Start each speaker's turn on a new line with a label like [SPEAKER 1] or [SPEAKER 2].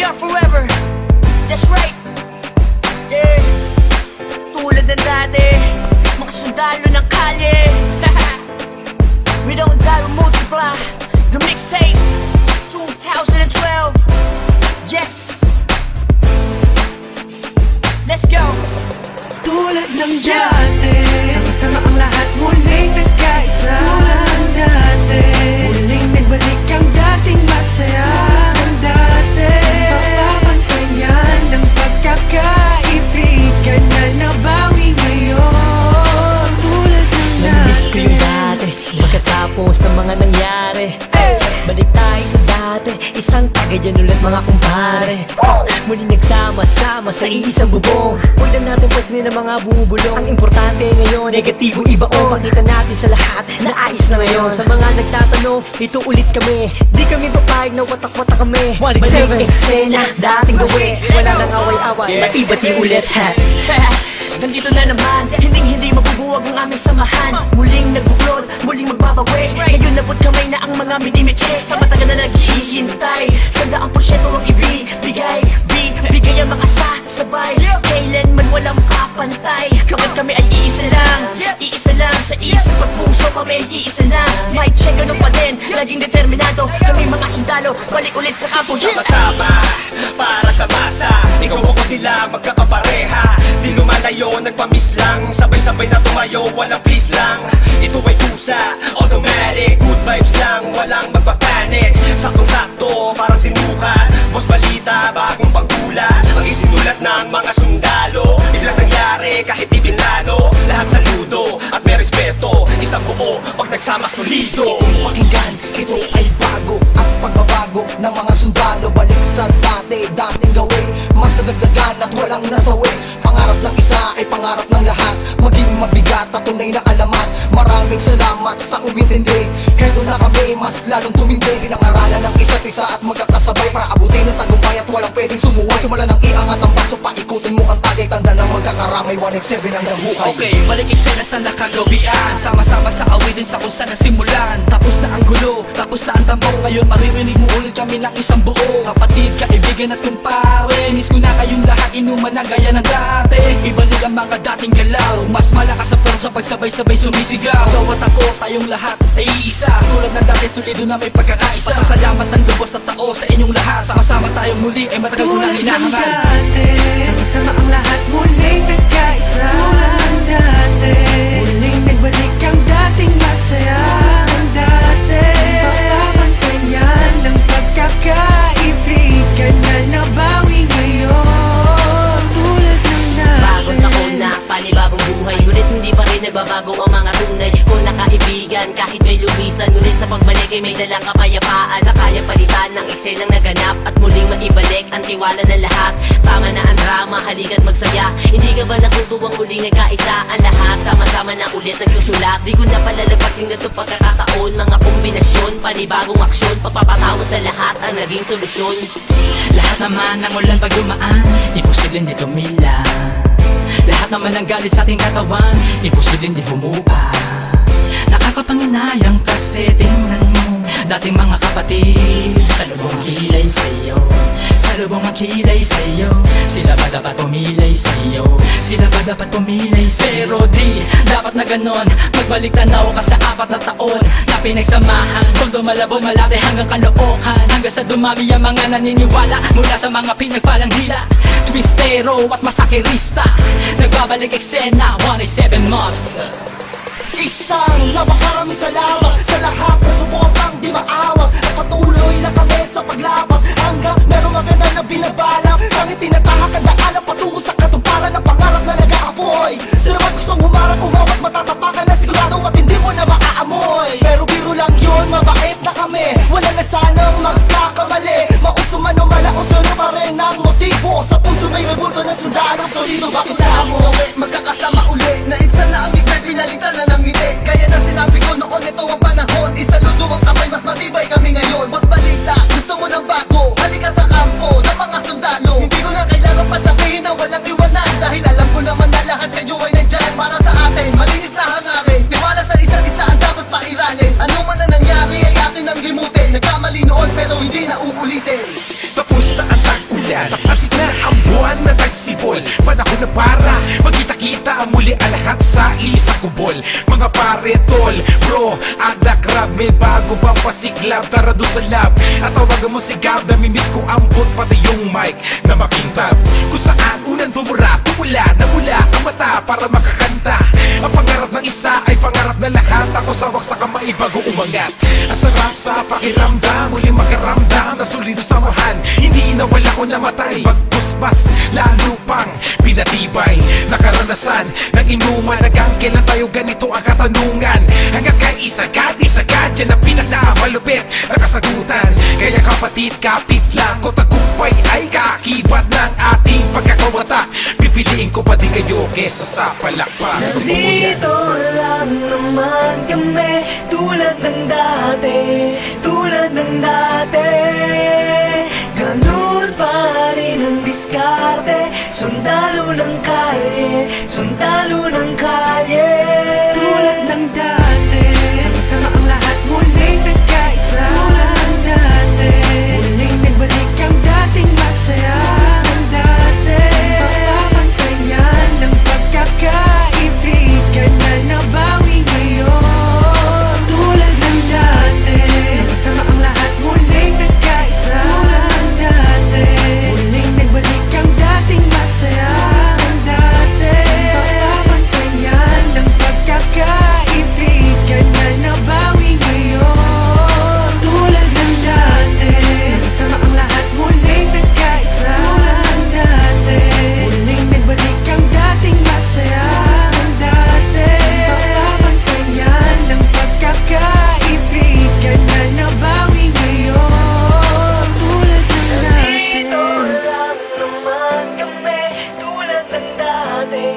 [SPEAKER 1] are forever. That's right. Yeah. Tulad ng dati, mga sundalo ng kalye. We don't die, we multiply. The mixtape 2012. Yes. Let's go.
[SPEAKER 2] Tulad ng dati, sama-sama ang lahat muling nagkaisa. Tulad ng dati, muling nagbalik ang dating masaya. Ang dati, papapantayan ng pagkakaibigan na nabawi ngayon. Tulad ng dati.
[SPEAKER 3] Namiss ko yung dati, pagkatapos ng mga nangyari. Balik tayo sa dati, isang tagayan ulit mga kumpare. Muling nagsama-sama sa iisang bubong. Huwag na natin pansinin ang mga bubulong. Ang importante ngayon, negatibo ibaon. Pakita natin sa lahat na ayos na ngayon. Sa mga nagtatanong, ito ulit kami. Di kami papayag na watak-watak kami. Balik eksena, dating gawi. Wala nang away-away, bati-bati ulit ha.
[SPEAKER 1] Nandito na naman, hindi mabubuwag ang aming samahan. Muling nagbuklod, muling magbabawi. Ngayon nabot kamay na ang mga minimiches. Sa matagal na naghihintay, 100% ang ibibigay. Bigay ang mga sabay, kailanman walang kapantay. Kapag kami ay iisa lang sa isang pagpuso kami iisa lang. May check ano pa din, laging determinado. Kami mga sundalo, balik ulit sa kampo.
[SPEAKER 4] Sama-sama, para sa masa. Ikaw ako sila, magkakapareha. Di lumalayo, nagpamiss lang. Sabay-sabay na tumayo, walang please lang. Ito ay tusa, automatic. Good vibes lang, walang magpapanik. Saktong-sakto, parang sinukat. Boss balita, bagong pagkula. Ang isinulat ng mga sundalo. Biglang nangyari, kahit di pinlano. Lahat saludo, at may respeto. Isang buo, pag nagsama solido.
[SPEAKER 5] Pakinggan, ito ay bago at pagbabago ng mga sundalo. Balik sa dating gawin. Mas nadagdagan at walang nasawi. Pangarap ng isa ay pangarap ng lahat. Maging mabigat at tunay na alamat. Maraming salamat sa umintindi. Hedo na kami, mas lalong tumindi. Pinangaralan ng isa't isa at magkakasabay para abutin ang tagumpay at walang pwedeng sumuway. Simula ng iangat ang baso, paikutin mo ang tagay. Tanda ng magkakaramay, 1x7 ang buhay.
[SPEAKER 6] Okay, balik eksena sa nakagawian. Sama-sama sa awitin sa kung saan nasimulan. Tapos na ang gulo, tapos na ang tambong. Ngayon maririnig mo ulit kami ng isang buo. Kapatid, kaibigan at kumpare. Miss ko na kayong lahat, inuman na gaya ng dati. Ibalik ang mga dating galaw. Mas malakas sa front sa pagsabay-sabay sumisigaw. Ikaw at ako, tayong lahat ay iisa. Tulad ng dati, solido na may pagkakaisa. Pasasalamat ng lubos at tao sa inyong lahat. Sama-sama tayong muli, ay matagal ko nang hinahangal.
[SPEAKER 2] Sama-sama ang lahat muling nagkaisa. Tulad ng dati, muling nagbalik ang dating masaya. Ang dati, papapantayan ng pagkakaibigan na nabawi ngayon. Tulad ng dati.
[SPEAKER 7] Bagong taon na, panibagong buhay. Ngunit hindi pa rin nagbabago ang mga tunay ko na kaibigan. Kahit may lumisan, ngunit sa pagbalik ay may dalang kapayapaan na kaya palitan ng eksenang naganap at muling maibalik ang tiwala ng lahat. Tama na ang drama, halika't magsaya. Hindi ka ba natutuwang muling nagkaisa ang lahat? Sama-sama na ulit nagsusulat. Di ko na palalagpasin ganito pagkakataon. Mga kombinasyon, panibagong aksyon. Pagpapatawad sa lahat ang naging solusyon.
[SPEAKER 6] Lahat naman ng ulan pag dumaan, imposible hindi tumila. Lahat naman ng galit sa ating katawan, imposible hindi humupa. Nakakapanginayang kasi tingnan mo dating mga kapatid, salubong kilay sa'yo. Salubong ang kilay sa'yo. Sila ba dapat pumilay sa'yo? Sila ba dapat pumilay sa'yo? Pero di dapat na ganon. Magbalik tanaw ka sa 4 na taon na pinagsamahan. Tondo malabong malate hanggang kalookan. Hanggang sa dumami ang mga naniniwala mula sa mga pinagpalang hila. Twistero at masakirista. Nagbabalik eksena, 187 Monster.
[SPEAKER 5] Isang napakaraming salamat sa lahat na subukang di maawag. At patuloy na kami sa paglabang hanggang merong maganda na binabalak. Ang itinatahak ang daalan patungo sa katuparan ng pangarap na nag-aapoy. Sila man gustong humarap, umawat, matatapakan na sigurado at hindi mo na maaamoy. Pero biro lang yun, mabait na kami. Wala na sanang magkakamali. Mauso man o malaos, yun pa rin ang motibo. Sa puso may rebulto na sundalo, solido bakit mo magkakasama uli. Naitsa na aming may pinalitan na ng ngiti. Kaya na sinabi ko noon, ito ang panahon. Isaludo ang kamay, mas matibay kami ngayon. Boss balita, gusto mo ng bago. Halika sa kampo ng mga sundalo. Hindi ko na kailangan pa sabihin na walang iwanan. Dahil alam ko naman na lahat kayo ay nandyan para sa atin. Malinis na hangarin, tiwala sa isa't isa ang dapat pairalin. Ano man na nangyari ay atin ang limutin. Nagkamali noon pero hindi na uulitin.
[SPEAKER 4] Tapos na ang tag
[SPEAKER 8] yan. Abs na ang buwan na tagsibol, panahon na para magkita-kita muli ang lahat sa isang kubol. Mga pare, tol, bro, ada crab, may bago bang pasiklab, tara doon sa lab at tawagan mo si Gab, namimiss ko ambot pati yung mic na makintab. Kung saan unang tumura, tumula, namula ang mata para makakanta. Ang pangarap ng isa ay pangarap na lahat. Ako sawak sa kamay bago umangat. Ang sarap sa pakiramdam, muli makaramdam na solido samahan. Hindi nawala ko namatay, pagpusbas lalo pang pinatibay. Nakaranasan ng inuman, hanggang kailan tayo ganito ang katanungan. Hanggang kay isagad, dyan ang pinakamalupit na kasagutan. Kaya kapatid, kapit lang ko, tagumpay ay kaakibat ng ating pagkakawatak. Pipiliin ko pa din kayo kesa sa palakpak.
[SPEAKER 3] Nandito lang naman kami, tulad ng dati, tulad ng dati. Ganun pa rin ang diskarte, sundalo ng kalye, sundalo ng kalye.
[SPEAKER 2] Tulad ng dati, sama-sama ang lahat muling nagkaisa. Tulad ng dati, muling nagbalik ang dating masaya. Tulad ng dati, papapantayan ng pagkakaibigan na nabawi ngayon. Tulad ng dati, sama-sama ang lahat muling nagkaisa. Tulad ng dati, muling nagbalik ang dating masaya. Tulad ng dati, papapantayan ng pagkakaibigan na nabawi ngayon. Tulad ng dati, sama-sama ang lahat muling nagkaisa. Tulad ng dati, muling nagbalik ang dating masaya. Ng dati, papapantayan ng pagkakaibigan na nabawi ngayon. Tulad ng dati.
[SPEAKER 3] Nandito lang naman kami, tulad ng dati,